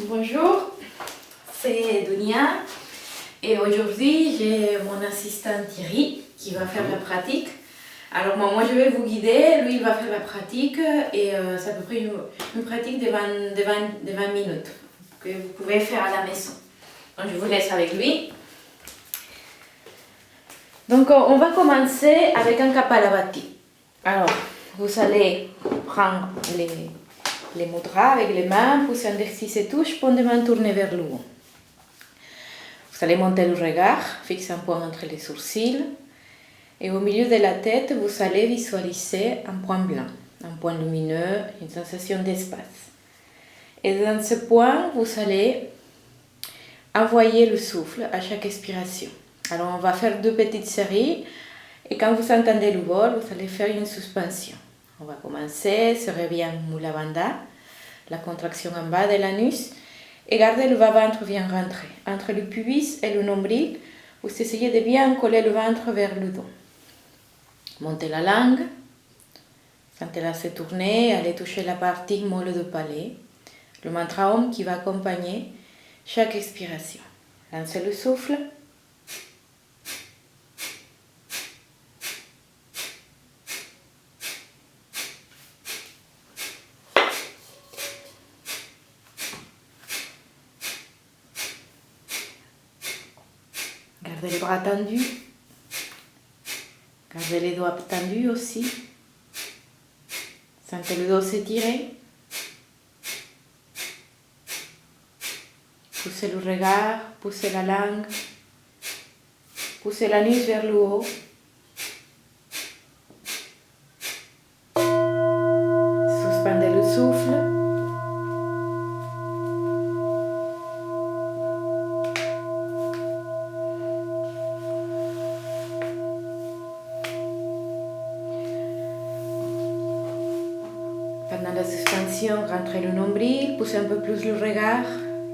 Bonjour, c'est Dunia et aujourd'hui j'ai mon assistant Thierry qui va faire la pratique. Alors moi je vais vous guider, lui il va faire la pratique et c'est à peu près une pratique de 20 minutes que vous pouvez faire à la maison. Donc je vous laisse avec lui. Donc on va commencer avec un Kapalabhati. Alors vous allez prendre les mudras avec les mains, pousser exercice et touche, paume de main tournée vers le haut. Vous allez monter le regard, fixer un point entre les sourcils. Et au milieu de la tête, vous allez visualiser un point blanc, un point lumineux, une sensation d'espace. Et dans ce point, vous allez envoyer le souffle à chaque expiration. Alors on va faire 2 petites séries. Et quand vous entendez le vol, vous allez faire une suspension. On va commencer, serrez bien Mula Bandha, la contraction en bas de l'anus, et gardez le bas-ventre bien rentré. Entre le pubis et le nombril, vous essayez de bien coller le ventre vers le dos. Montez la langue, sentez-la se tourner, allez toucher la partie molle du palais, le mantra Om qui va accompagner chaque expiration. Lancez le souffle. Gardez les bras tendus. Gardez les doigts tendus aussi. Sentez le dos s'étirer. Poussez le regard, poussez la langue. Poussez l'anus vers le haut. Suspendez le souffle. Pendant la suspension, rentrez le nombril, poussez un peu plus le regard,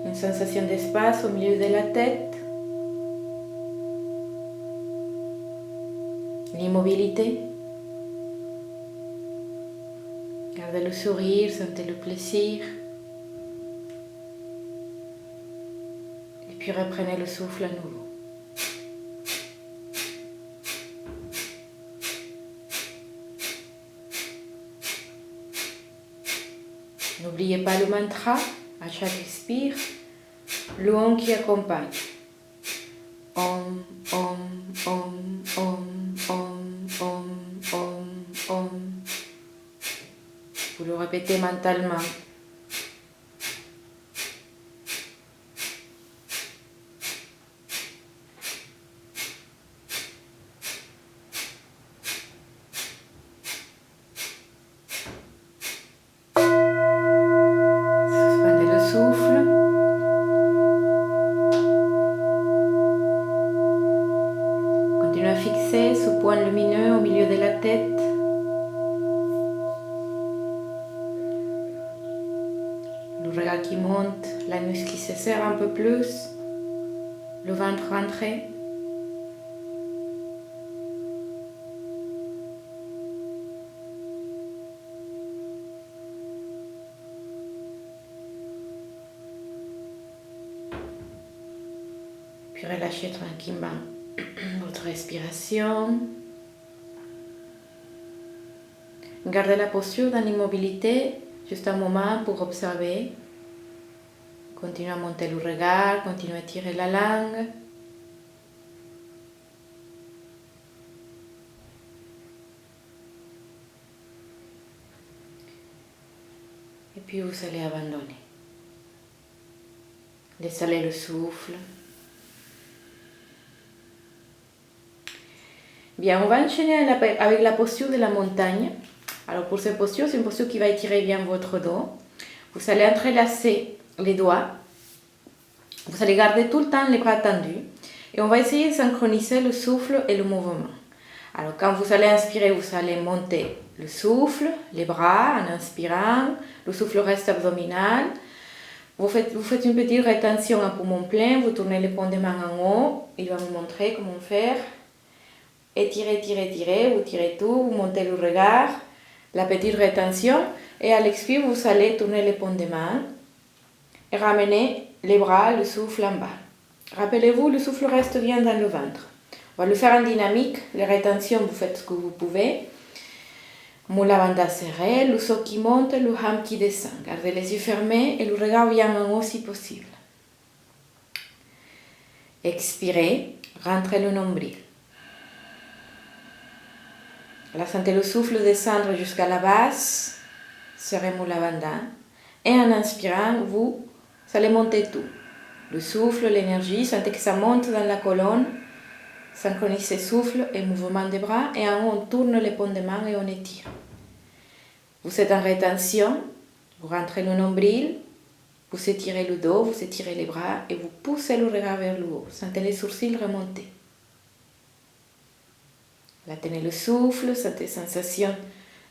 une sensation d'espace au milieu de la tête. L'immobilité. Gardez le sourire, sentez le plaisir. Et puis reprenez le souffle à nouveau. N'oubliez pas le mantra à chaque expire, le Om qui accompagne. Om, Om, Om, Om, Om, Om, Om, Om. Vous le répétez mentalement. Souffle. Continuez à fixer ce point lumineux au milieu de la tête. Le regard qui monte, l'anus qui se serre un peu plus, le ventre rentré. Puis relâchez tranquillement votre respiration. Gardez la posture dans l'immobilité, juste un moment pour observer. Continuez à monter le regard, continuez à tirer la langue. Et puis vous allez abandonner. Laissez aller le souffle. Bien, on va enchaîner avec la posture de la montagne. Alors pour cette posture, c'est une posture qui va étirer bien votre dos. Vous allez entrelacer les doigts. Vous allez garder tout le temps les bras tendus. Et on va essayer de synchroniser le souffle et le mouvement. Alors quand vous allez inspirer, vous allez monter le souffle, les bras en inspirant. Le souffle reste abdominal. Vous faites une petite rétention à poumon plein. Vous tournez les paumes de main en haut. Il va vous montrer comment faire. Étirez, vous tirez tout, vous montez le regard, la petite rétention, et à l'expire, vous allez tourner les paumes de main et ramenez les bras, le souffle en bas. Rappelez-vous, le souffle reste bien dans le ventre. On va le faire en dynamique, les rétentions, vous faites ce que vous pouvez. Mula bandha serrée, le dos qui monte, le ham qui descend. Gardez les yeux fermés et le regard bien en haut si possible. Expirez, rentrez le nombril. Là, sentez le souffle descendre jusqu'à la base, serrez Mula bandha. Et en inspirant, vous allez monter tout. Le souffle, l'énergie, sentez que ça monte dans la colonne. Synchronisez souffle et mouvement des bras. Et en haut, on tourne les paumes de main et on étire. Vous êtes en rétention, vous rentrez le nombril, vous étirez le dos, vous étirez les bras et vous poussez le regard vers le haut. Sentez les sourcils remonter. Là, tenez le souffle, sentez sensation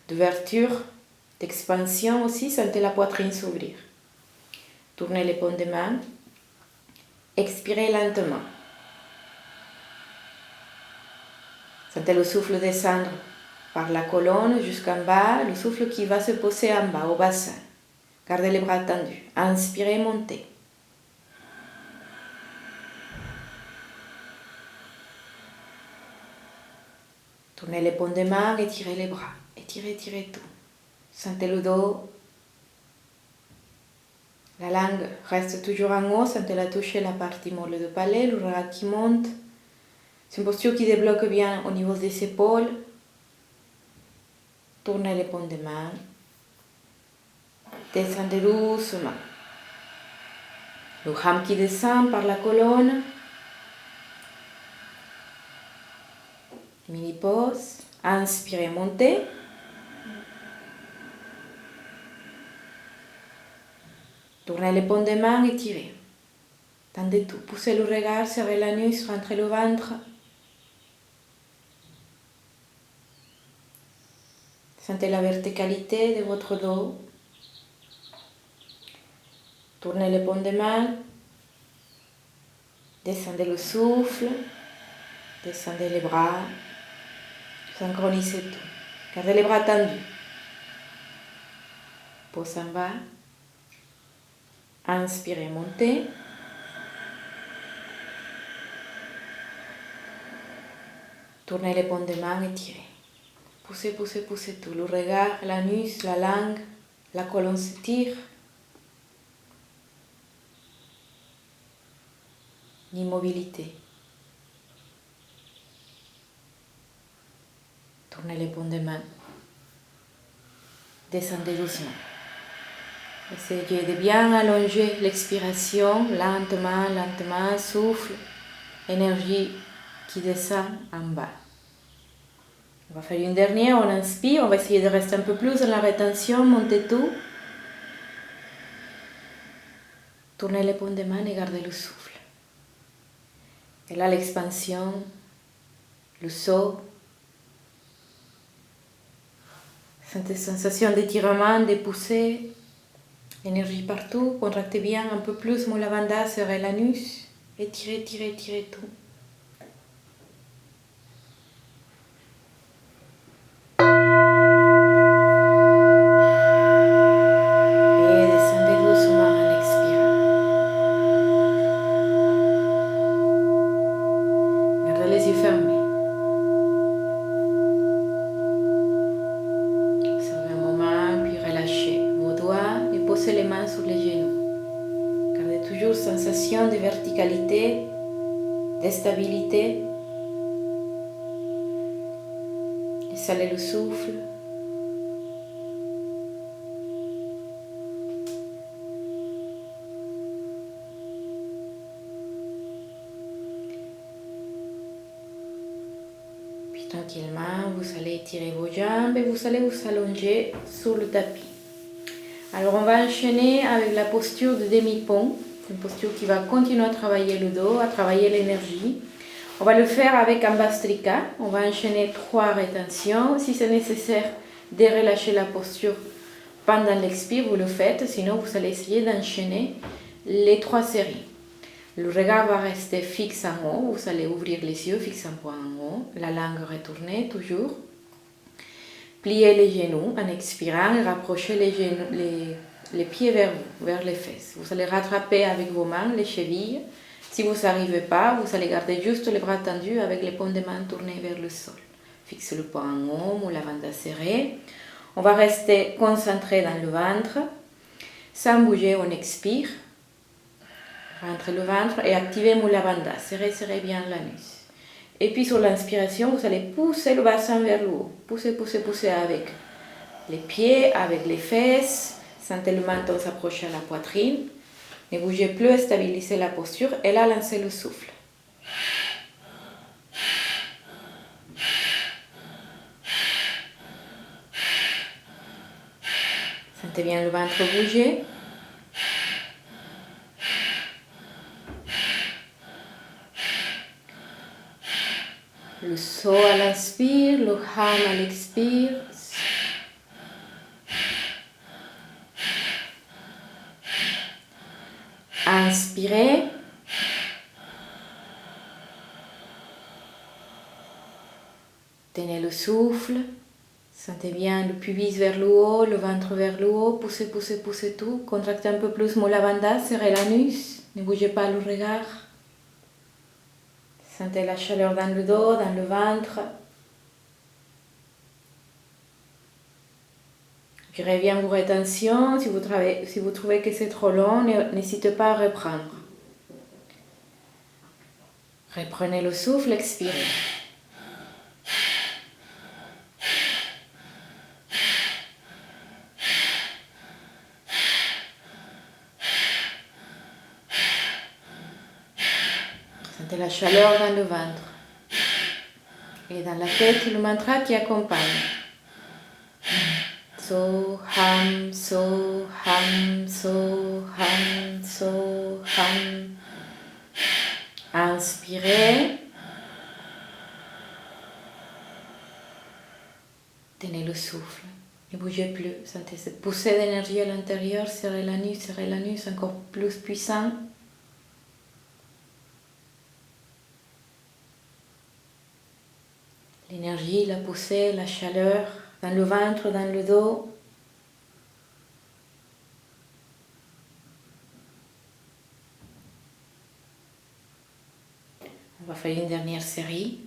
d'ouverture, d'expansion aussi, sentez la poitrine s'ouvrir. Tournez les paumes de main. Expirez lentement. Sentez le souffle descendre par la colonne jusqu'en bas, le souffle qui va se poser en bas, au bassin. Gardez les bras tendus. Inspirez, montez. Tournez les paumes de main, étirez les bras. Étirez, étirez tout. Sentez le dos. La langue reste toujours en haut, sentez-la toucher la partie molle du palais, le regard qui monte. C'est une posture qui débloque bien au niveau des épaules. Tournez les paumes de main. Descendez doucement. Le ham qui descend par la colonne. Mini pause. Inspirez, montez. Tournez les paumes de main et tirez. Tendez tout. Poussez le regard, serrez l'anus, rentrez le ventre. Sentez la verticalité de votre dos. Tournez les paumes de main. Descendez le souffle. Descendez les bras. Synchronisez tout. Gardez les bras tendus. Pose en bas. Inspirez, montez. Tournez les paumes de main et tirez. Poussez, poussez, poussez tout. Le regard, l'anus, la langue, la colonne s'étire. L'immobilité. Tournez les paumes de main. Descendez doucement. Essayez de bien allonger l'expiration, lentement, lentement, souffle, énergie qui descend en bas. On va faire une dernière, on inspire, on va essayer de rester un peu plus dans la rétention, monter tout. Tournez les paumes de main et gardez le souffle. Et là, l'expansion, le saut. Cette sensation d'étirement, de poussée, énergie partout. Contractez bien un peu plus Mula bandha, serrez l'anus. Étirez, étirez, étirez tout. De verticalité, de stabilité. Exhalez le souffle. Puis tranquillement, vous allez étirer vos jambes et vous allez vous allonger sur le tapis. Alors on va enchaîner avec la posture de demi-pont. Une posture qui va continuer à travailler le dos, à travailler l'énergie. On va le faire avec un Bhastrika. On va enchaîner 3 rétentions. Si c'est nécessaire de relâcher la posture pendant l'expire, vous le faites. Sinon, vous allez essayer d'enchaîner les 3 séries. Le regard va rester fixe en haut. Vous allez ouvrir les yeux, fixer un point en haut. La langue retournée, toujours. Pliez les genoux en expirant et rapprochez les pieds vers vous, vers les fesses. Vous allez rattraper avec vos mains les chevilles. Si vous n'arrivez pas, vous allez garder juste les bras tendus avec les paumes de main tournées vers le sol. Fixez le poing en haut, moula bandha serré. On va rester concentré dans le ventre. Sans bouger, on expire. Rentrez le ventre et activez moula bandha. Serrez bien l'anus. Et puis sur l'inspiration, vous allez pousser le bassin vers le haut. Poussez avec les pieds, avec les fesses. Sentez le menton s'approcher à la poitrine. Ne bougez plus, stabilisez la posture et là, lancez le souffle. Sentez bien le ventre bouger. Le so à l'inspire, le ham à l'expire. Inspirez. Tenez le souffle. Sentez bien le pubis vers le haut, le ventre vers le haut. Poussez tout. Contractez un peu plus moula bandha, serrez l'anus. Ne bougez pas le regard. Sentez la chaleur dans le dos, dans le ventre. Virez bien vos rétentions. Si vous trouvez que c'est trop long, n'hésitez pas à reprendre. Reprenez le souffle, expirez. Sentez la chaleur dans le ventre. Et dans la tête, le mantra qui accompagne. So ham, so ham, so ham, so ham. Inspirez. Tenez le souffle. Ne bougez plus. Sentez cette poussée d'énergie à l'intérieur. Serrez l'anus encore plus puissant. L'énergie, la poussée, la chaleur dans le ventre, dans le dos. On va faire une dernière série.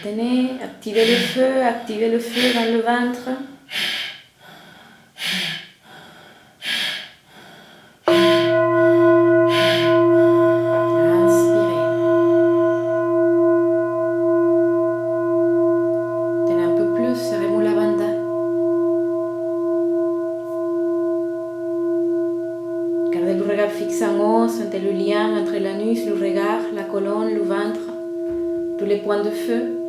Tenez, activez le feu dans le ventre. Inspirez. Tenez un peu plus, serrez moula bandha. Gardez le regard fixé en haut, sentez le lien entre l'anus, le regard, la colonne, le ventre, tous les points de feu.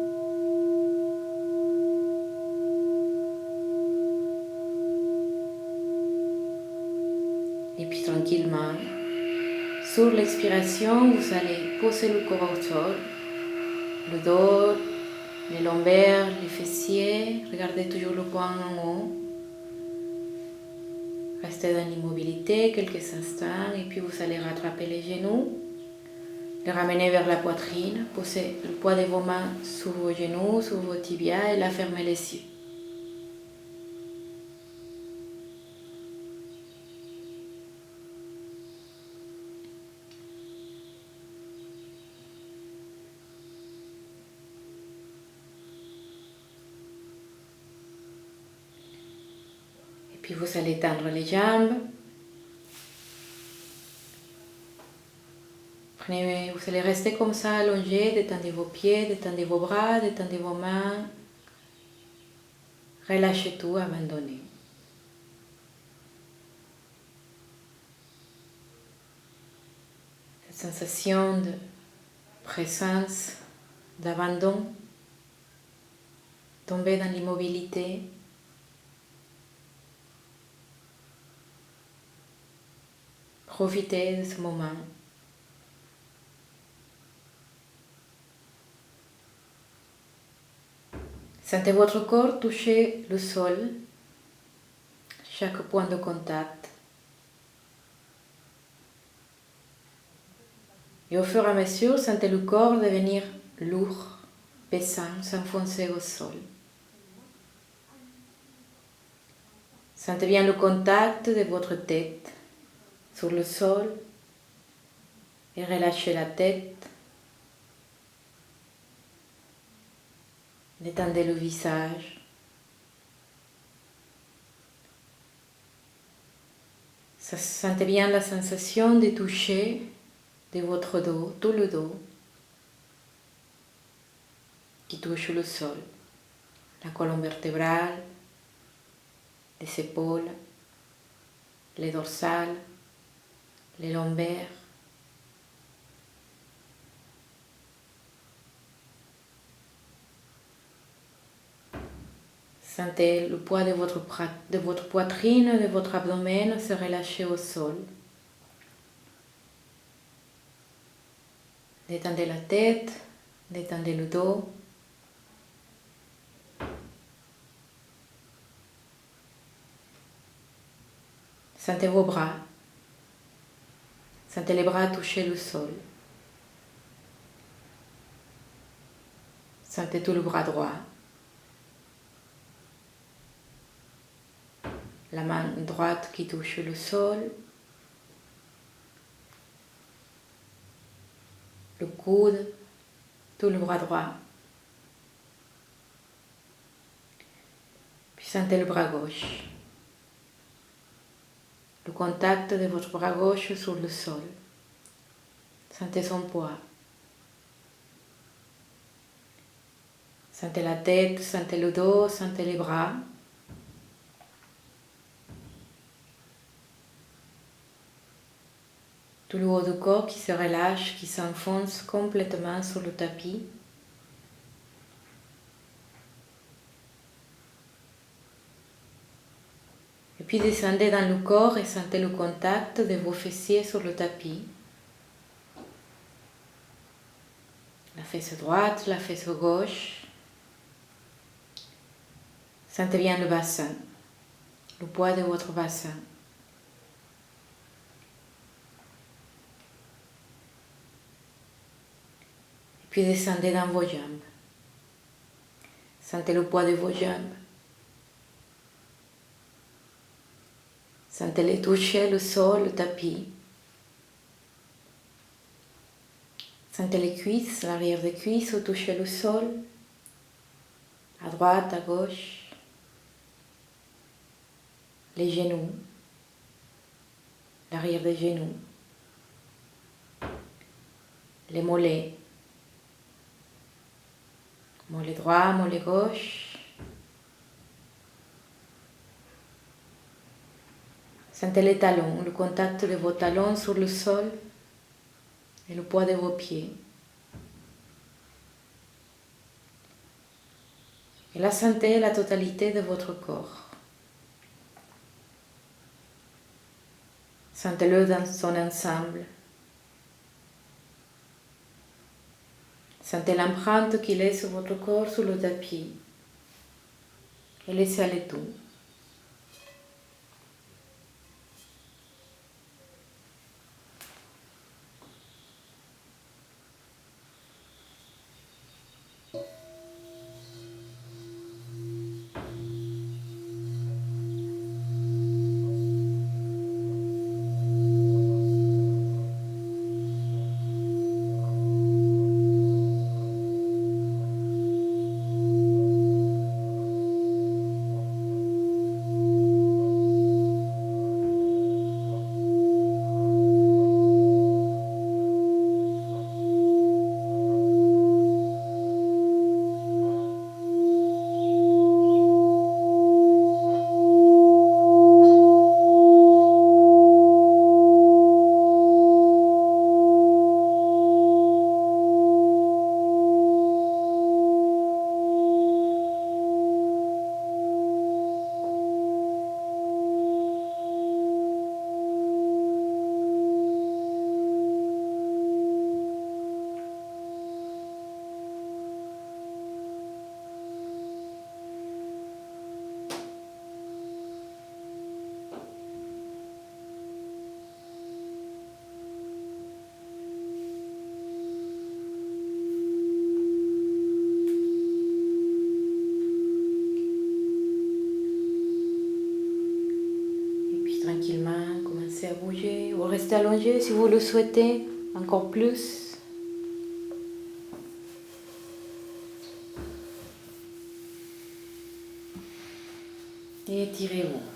Et puis tranquillement, sur l'expiration, vous allez poser le corps au sol, le dos, les lombaires, les fessiers. Regardez toujours le poing en haut. Restez dans l'immobilité quelques instants et puis vous allez rattraper les genoux, les ramener vers la poitrine, posez le poids de vos mains sur vos genoux, sur vos tibias et là fermez les yeux. Puis vous allez tendre les jambes. Vous allez rester comme ça allongé, détendez vos pieds, détendez vos bras, détendez vos mains. Relâchez tout, abandonnez. Cette sensation de présence, d'abandon, tomber dans l'immobilité. Profitez de ce moment. Sentez votre corps toucher le sol, chaque point de contact. Et au fur et à mesure, sentez le corps devenir lourd, pesant, s'enfoncer au sol. Sentez bien le contact de votre tête sur le sol et relâchez la tête. Détendez le visage. Sentez bien la sensation de toucher de votre dos, tout le dos, qui touche le sol, la colonne vertébrale, les épaules, les dorsales, les lombaires. Sentez le poids de votre poitrine, de votre abdomen se relâcher au sol. Détendez la tête, détendez le dos. Sentez vos bras. Sentez les bras toucher le sol. Sentez tout le bras droit. La main droite qui touche le sol. Le coude, tout le bras droit. Puis sentez le bras gauche. Le contact de votre bras gauche sur le sol. Sentez son poids. Sentez la tête, sentez le dos, sentez les bras. Tout le haut du corps qui se relâche, qui s'enfonce complètement sur le tapis. Et puis descendez dans le corps et sentez le contact de vos fessiers sur le tapis. La fesse droite, la fesse gauche. Sentez bien le bassin, le poids de votre bassin. Et puis descendez dans vos jambes. Sentez le poids de vos jambes. Sentez-les toucher le sol, le tapis. Sentez les cuisses, l'arrière des cuisses toucher le sol. À droite, à gauche. Les genoux. L'arrière des genoux. Les mollets. Mollet droit, mollet gauche. Sentez les talons, le contact de vos talons sur le sol et le poids de vos pieds. Et là, sentez la totalité de votre corps. Sentez-le dans son ensemble. Sentez l'empreinte qu'il est sur votre corps, sur le tapis. Et laissez aller tout. tranquillement, commencez à bouger ou restez allongé si vous le souhaitez, encore plus. Et étirez-vous.